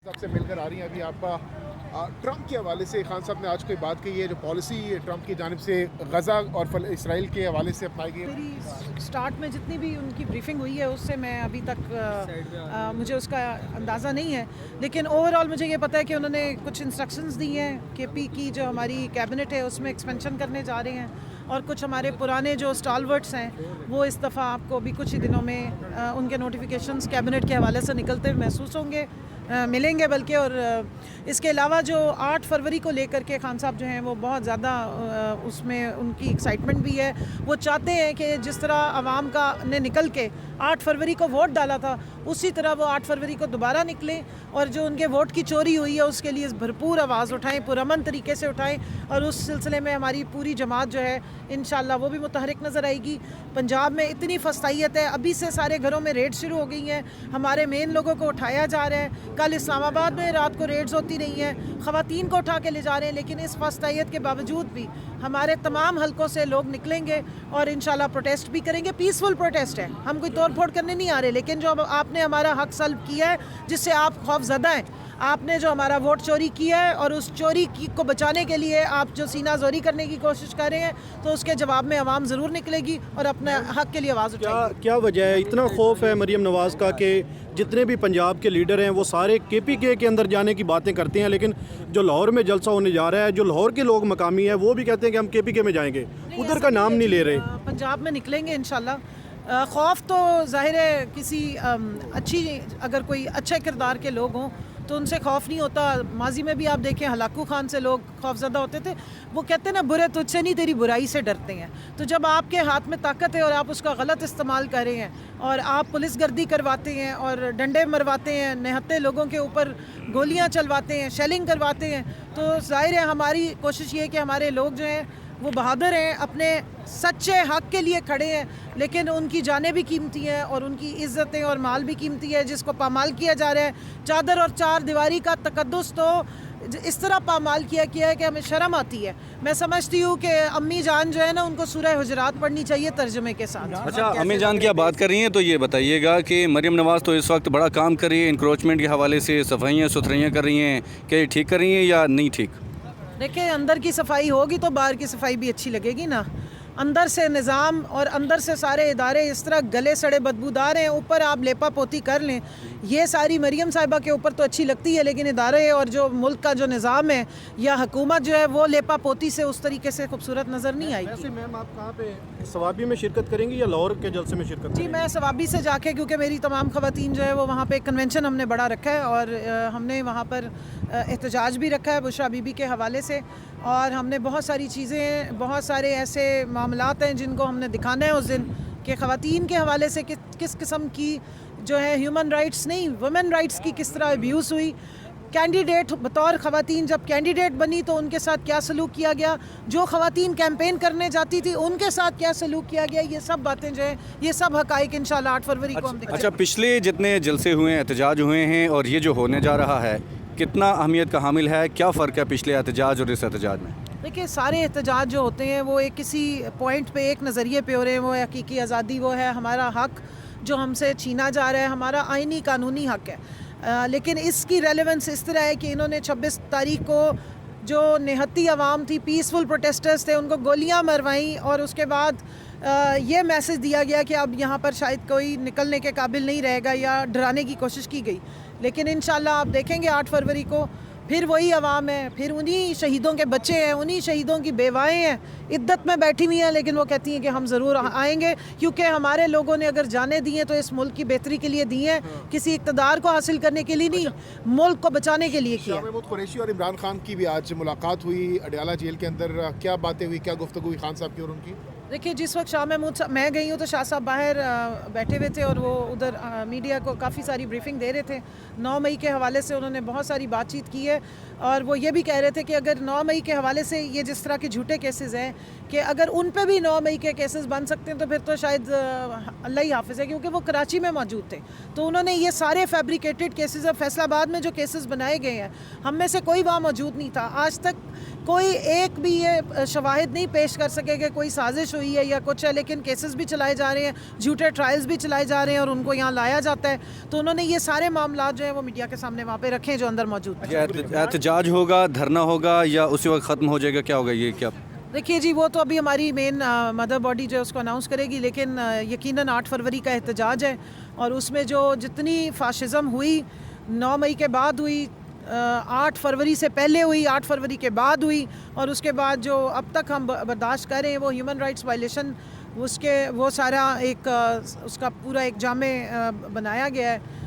صاحب سے مل کر آ رہی ہیں. ابھی آپ کا ٹرمپ کے حوالے سے خان صاحب نے آج کوئی بات کہی ہے جو پالیسی ٹرمپ کی جانب سے غزہ اور اسرائیل کے حوالے سے اپنائی گئی ہے. میری سٹارٹ میں جتنی بھی ان کی بریفنگ ہوئی ہے اس سے میں ابھی تک مجھے اس کا اندازہ نہیں ہے، لیکن اوور آل مجھے یہ پتہ ہے کہ انہوں نے کچھ انسٹرکشنز دی ہیں کہ پی کی جو ہماری کیبنٹ ہے اس میں ایکسپینشن کرنے جا رہے ہیں، اور کچھ ہمارے پرانے جو اسٹالورٹس ہیں وہ اس دفعہ آپ کو ابھی کچھ ہی دنوں میں ان کے نوٹیفیکیشنز کیبنٹ کے حوالے سے نکلتے ہوئے محسوس ہوں گے، ملیں گے بلکہ. اور اس کے علاوہ جو 8 فروری کو لے کر کے خان صاحب جو ہیں وہ بہت زیادہ اس میں ان کی ایکسائٹمنٹ بھی ہے. وہ چاہتے ہیں کہ جس طرح عوام کا نے نکل کے 8 فروری کو ووٹ ڈالا تھا اسی طرح وہ 8 فروری کو دوبارہ نکلیں اور جو ان کے ووٹ کی چوری ہوئی ہے اس کے لیے بھرپور آواز اٹھائیں، پرامن طریقے سے اٹھائیں. اور اس سلسلے میں ہماری پوری جماعت جو ہے انشاءاللہ وہ بھی متحرک نظر آئے گی. پنجاب میں اتنی فسطائیت ہے، ابھی سے سارے گھروں میں ریڈ شروع ہو گئی ہیں، ہمارے مین لوگوں کو اٹھایا جا رہا ہے. کل اسلام آباد میں رات کو ریڈز ہوتی رہی ہیں، خواتین کو اٹھا کے لے جا رہے ہیں، لیکن اس فسطائیت کے باوجود بھی ہمارے تمام حلقوں سے لوگ نکلیں گے اور انشاءاللہ پروٹیسٹ بھی کریں گے. پیسفل پروٹیسٹ ہے، ہم کوئی توڑ پھوڑ کرنے نہیں آ رہے، لیکن جو آپ نے ہمارا حق سلب کیا ہے جس سے آپ خوف زدہ ہیں، آپ نے جو ہمارا ووٹ چوری کیا ہے اور اس چوری کو بچانے کے لیے آپ جو سینہ زوری کرنے کی کوشش کر رہے ہیں، تو اس کے جواب میں عوام ضرور نکلے گی اور اپنے حق کے لیے آواز اٹھائے گی. کیا وجہ ہے اتنا خوف ہے مریم نواز کا کہ جتنے بھی پنجاب کے لیڈر ہیں وہ سارے کے پی کے اندر جانے کی باتیں کرتے ہیں، لیکن جو لاہور میں جلسہ ہونے جا رہا ہے، جو لاہور کے لوگ مقامی ہیں وہ بھی کہتے ہیں کہ ہم کے پی کے میں جائیں گے، ادھر کا نام نہیں لے رہے. پنجاب میں نکلیں گے انشاءاللہ. خوف تو ظاہر ہے کسی اگر کوئی اچھے کردار کے لوگ ہوں تو ان سے خوف نہیں ہوتا. ماضی میں بھی آپ دیکھیں ہلاکو خان سے لوگ خوف زدہ ہوتے تھے. وہ کہتے ہیں نا برے تجھ سے نہیں تیری برائی سے ڈرتے ہیں. تو جب آپ کے ہاتھ میں طاقت ہے اور آپ اس کا غلط استعمال کر رہے ہیں اور آپ پولیس گردی کرواتے ہیں اور ڈنڈے مرواتے ہیں، نہتے لوگوں کے اوپر گولیاں چلواتے ہیں، شیلنگ کرواتے ہیں، تو ظاہر ہے ہماری کوشش یہ ہے کہ ہمارے لوگ جو ہیں وہ بہادر ہیں، اپنے سچے حق کے لیے کھڑے ہیں، لیکن ان کی جانیں بھی قیمتی ہیں اور ان کی عزتیں اور مال بھی قیمتی ہے جس کو پامال کیا جا رہا ہے. چادر اور چار دیواری کا تقدس تو اس طرح پامال کیا ہے کہ ہمیں شرم آتی ہے. میں سمجھتی ہوں کہ امی جان جو ہے نا ان کو سورہ حجرات پڑھنی چاہیے ترجمے کے ساتھ. اچھا امی جان کی آپ بات کر رہی ہیں تو یہ بتائیے گا کہ مریم نواز تو اس وقت بڑا کام کر رہی ہے انکروچمنٹ کے حوالے سے، صفائیاں ستھرائیاں کر رہی ہیں، کہ یہ ٹھیک کر رہی ہیں یا نہیں ٹھیک؟ دیکھیں اندر کی صفائی ہوگی تو باہر کی صفائی بھی اچھی لگے گی نا. اندر سے نظام اور اندر سے سارے ادارے اس طرح گلے سڑے بدبودار ہیں، اوپر آپ لیپا پوتی کر لیں، یہ ساری مریم صاحبہ کے اوپر تو اچھی لگتی ہے، لیکن ادارے اور جو ملک کا جو نظام ہے یا حکومت جو ہے وہ لیپا پوتی سے اس طریقے سے خوبصورت نظر نہیں آئی. ویسے میم آپ کہاں پہ ثوابی میں شرکت کریں گی یا لاہور کے جلسے میں شرکت کریں گی؟ جی میں ثوابی سے جا کے، کیونکہ میری تمام خواتین جو ہے وہ وہاں پہ ایک کنونشن ہم نے بڑا رکھا ہے اور ہم نے وہاں پر احتجاج بھی رکھا ہے بشرا بی بی کے حوالے سے، اور ہم نے بہت ساری چیزیں، بہت سارے ایسے معاملات ہیں جن کو ہم نے دکھانا ہے اس دن کہ خواتین کے حوالے سے کس قسم کی جو ہے ہیومن رائٹس نہیں وومن رائٹس کی کس طرح ابیوز ہوئی. کینڈیڈیٹ بطور خواتین جب کینڈیڈیٹ بنی تو ان کے ساتھ کیا سلوک کیا گیا، جو خواتین کیمپین کرنے جاتی تھی ان کے ساتھ کیا سلوک کیا گیا، یہ سب باتیں جو ہیں یہ سب حقائق انشاءاللہ 8 فروری کو ہم دکھائیں گے. اچھا پچھلے جتنے جلسے ہوئے ہیں، احتجاج ہوئے ہیں، اور یہ جو ہونے جا رہا ہے کتنا اہمیت کا حامل ہے؟ کیا فرق ہے پچھلے احتجاج اور اس احتجاج میں؟ دیکھیں سارے احتجاج جو ہوتے ہیں وہ ایک کسی پوائنٹ پہ ایک نظریے پہ ہو رہے ہیں. وہ حقیقی آزادی وہ ہے ہمارا حق جو ہم سے چھینا جا رہا ہے، ہمارا آئینی قانونی حق ہے. لیکن اس کی ریلیونس اس طرح ہے کہ انہوں نے 26 تاریخ کو جو نہتی عوام تھی، پیسفل پروٹیسٹرز تھے، ان کو گولیاں مروائیں اور اس کے بعد یہ میسج دیا گیا کہ اب یہاں پر شاید کوئی نکلنے کے قابل نہیں رہے گا یا ڈرانے کی کوشش کی گئی. لیکن انشاءاللہ آپ دیکھیں گے 8 فروری کو پھر وہی عوام ہے، پھر انہی شہیدوں کے بچے ہیں، انہی شہیدوں کی بیوائیں ہیں، عدت میں بیٹھی ہوئی ہیں، لیکن وہ کہتی ہیں کہ ہم ضرور آئیں گے، کیونکہ ہمارے لوگوں نے اگر جانیں دی ہیں تو اس ملک کی بہتری کے لیے دی ہیں، کسی اقتدار کو حاصل کرنے کے لیے نہیں، ملک کو بچانے کے لیے کیا. شاہ محمود قریشی اور عمران خان کی بھی آج ملاقات ہوئی اڈیالہ جیل کے اندر. کیا باتیں ہوئی، کیا گفتگو ہوئی خان صاحب کی اور ان کی؟ دیکھیے جس وقت شاہ محمود صاحب میں گئی ہوں تو شاہ صاحب باہر بیٹھے ہوئے تھے اور وہ ادھر میڈیا کو کافی ساری بریفنگ دے رہے تھے. 9 مئی کے حوالے سے انہوں نے بہت ساری بات چیت کی ہے اور وہ یہ بھی کہہ رہے تھے کہ اگر 9 مئی کے حوالے سے یہ جس طرح کے جھوٹے کیسز ہیں کہ اگر ان پہ بھی 9 مئی کے کیسز بن سکتے ہیں تو پھر تو شاید اللہ ہی حافظ ہے، کیونکہ وہ کراچی میں موجود تھے. تو انہوں نے یہ سارے فیبریکیٹڈ کیسز، اب فیصل آباد میں جو کیسز بنائے گئے ہیں ہم میں سے کوئی وہاں موجود نہیں تھا. آج تک کوئی ایک بھی یہ شواہد نہیں پیش کر سکے کہ کوئی سازش ہوئی ہے یا کچھ ہے, لیکن کیسز بھی چلائے جا رہے ہیں, جھوٹے ٹرائلز بھی چلائے جا رہے ہیں اور ان کو یہاں لایا جاتا ہے. تو انہوں نے یہ سارے معاملات جو ہیں وہ میڈیا کے سامنے وہاں پہ رکھے جو اندر موجود ہیں. احتجاج ہوگا, دھرنا ہوگا یا اسی وقت ختم ہو جائے گا, کیا ہوگا یہ کیا؟ دیکھیے جی, وہ تو ابھی ہماری مین مدر باڈی جو ہے اس کو اناؤنس کرے گی, لیکن یقیناً 8 فروری کا احتجاج ہے اور اس میں جو جتنی فاشزم ہوئی 9 مئی کے بعد ہوئی, 8 فروری سے پہلے ہوئی, 8 فروری کے بعد ہوئی, اور اس کے بعد جو اب تک ہم برداشت کر رہے ہیں وہ ہیومن رائٹس وائلیشن, وہ سارا ایک اس کا پورا ایک جامع بنایا گیا ہے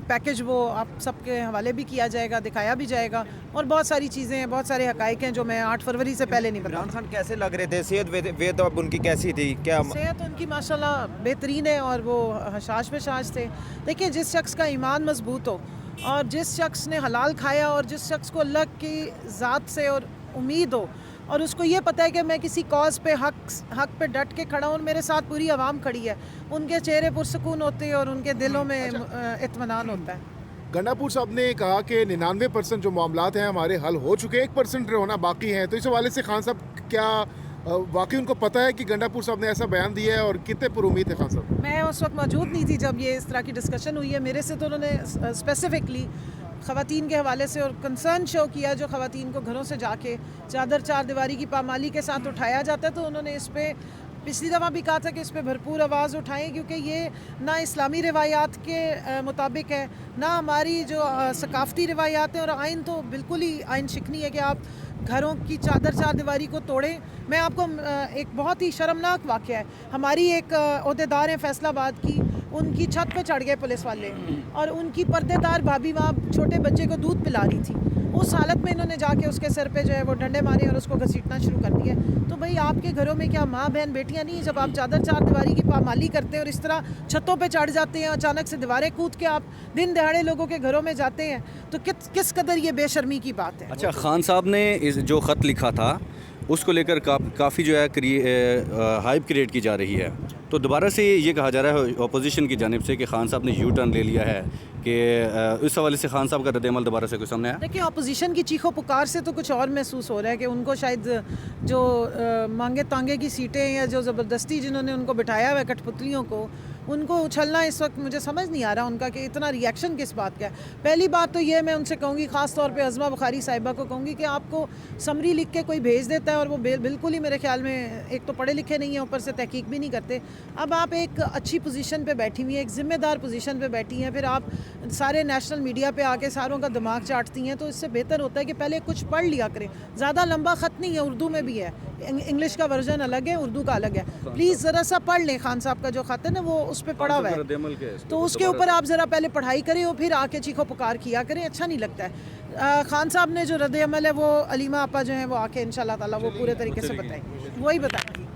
پیکج, وہ آپ سب کے حوالے بھی کیا جائے گا, دکھایا بھی جائے گا, اور بہت ساری چیزیں ہیں, بہت سارے حقائق ہیں جو میں 8 فروری سے پہلے نہیں بتا. عمران خان کیسے لگ رہے تھے, صحت وید اب ان کی کیسی تھی, کیا صحت ان کی ماشاءاللہ بہترین ہے اور وہ حشاش بشاش تھے. دیکھیں, جس شخص کا ایمان مضبوط ہو اور جس شخص نے حلال کھایا اور جس شخص کو اللہ کی ذات سے اور امید ہو اور اس کو یہ پتہ ہے کہ میں کسی کاز پہ حق پہ ڈٹ کے کھڑا ہوں اور میرے ساتھ پوری عوام کھڑی ہے, ان کے چہرے پرسکون ہوتے ہیں اور ان کے دلوں میں اطمینان ہوتا ہے. گنڈاپور صاحب نے کہا کہ 99% جو معاملات ہیں ہمارے حل ہو چکے, 1% ہونا باقی ہیں. تو اس حوالے سے خان صاحب کیا واقعی ان کو پتہ ہے کہ گنڈاپور صاحب نے ایسا بیان دیا ہے, اور کتنے پر امید ہے خان صاحب؟ میں اس وقت موجود نہیں تھی جب یہ اس طرح کی ڈسکشن ہوئی ہے. میرے سے تو انہوں نے اسپیسیفکلی خواتین کے حوالے سے اور کنسرن شو کیا, جو خواتین کو گھروں سے جا کے چادر چار دیواری کی پامالی کے ساتھ اٹھایا جاتا ہے. تو انہوں نے اس پہ پچھلی دفعہ بھی کہا تھا کہ اس پہ بھرپور آواز اٹھائیں, کیونکہ یہ نہ اسلامی روایات کے مطابق ہے, نہ ہماری جو ثقافتی روایات ہیں, اور آئین تو بالکل ہی آئین شکنی ہے کہ آپ گھروں کی چادر چار دیواری کو توڑیں. میں آپ کو ایک بہت ہی شرمناک واقعہ ہے, ہماری ایک عہدیدار ہیں فیصل آباد کی, ان کی چھت پہ چڑھ گئے پولیس والے اور ان کی پردے دار بھابھی وہاں چھوٹے بچے کو دودھ پلا رہی تھی. اس حالت میں انہوں نے جا کے اس کے سر پہ جو ہے وہ ڈنڈے مارے اور اس کو گھسیٹنا شروع کر دیا. تو بھئی آپ کے گھروں میں کیا ماں بہن بیٹیاں نہیں, جب آپ چادر چار دیواری کی پامالی کرتے ہیں اور اس طرح چھتوں پہ چڑھ جاتے ہیں, اچانک سے دیواریں کود کے آپ دن دہاڑے لوگوں کے گھروں میں جاتے ہیں, تو کس قدر یہ بے شرمی کی بات ہے. اچھا, خان صاحب نے جو خط لکھا تھا اس کو لے کر کافی جو ہے ہائپ کریٹ کی جا رہی ہے, تو دوبارہ سے یہ کہا جا رہا ہے اپوزیشن کی جانب سے کہ خان صاحب نے یو ٹرن لے لیا ہے, کہ اس حوالے سے خان صاحب کا رد عمل دوبارہ سے کوئی سامنے آیا؟ دیکھیں, اپوزیشن کی چیخو پکار سے تو کچھ اور محسوس ہو رہا ہے کہ ان کو شاید جو مانگے تانگے کی سیٹیں یا جو زبردستی جنہوں نے ان کو بٹھایا ہوا ہے کٹھ پتلیوں کو, ان کو اچھلنا اس وقت مجھے سمجھ نہیں آ رہا ان کا کہ اتنا ریئیکشن کس بات کا ہے. پہلی بات تو یہ میں ان سے کہوں گی, خاص طور پہ عظمہ بخاری صاحبہ کو کہوں گی کہ آپ کو سمری لکھ کے کوئی بھیج دیتا ہے اور وہ بالکل ہی میرے خیال میں ایک تو پڑھے لکھے نہیں ہیں, اوپر سے تحقیق بھی نہیں کرتے. اب آپ ایک اچھی پوزیشن پہ بیٹھی ہوئی ہیں, ایک ذمہ دار پوزیشن پہ بیٹھی ہیں, پھر آپ سارے نیشنل میڈیا پہ آ کے ساروں کا دماغ چاٹتی ہیں, تو اس سے بہتر ہوتا ہے کہ پہلے کچھ پڑھ لیا کریں. زیادہ لمبا خط نہیں ہے, اردو میں بھی ہے, انگلش کا ورژن الگ ہے, اردو کا الگ ہے. پلیز ذرا سا پڑھ لیں خان صاحب کا جو خط ہے نا, وہ اس پہ پڑھا ہوا ہے, تو اس کے اوپر آپ ذرا پہلے پڑھائی کریں اور پھر آ کے چیخو پکار کیا کریں, اچھا نہیں لگتا ہے. خان صاحب نے جو رد عمل ہے وہ علیمہ آپا جو ہیں وہ آ کے انشاءاللہ تعالیٰ وہ پورے طریقے سے بتائیں, وہی بتائیں.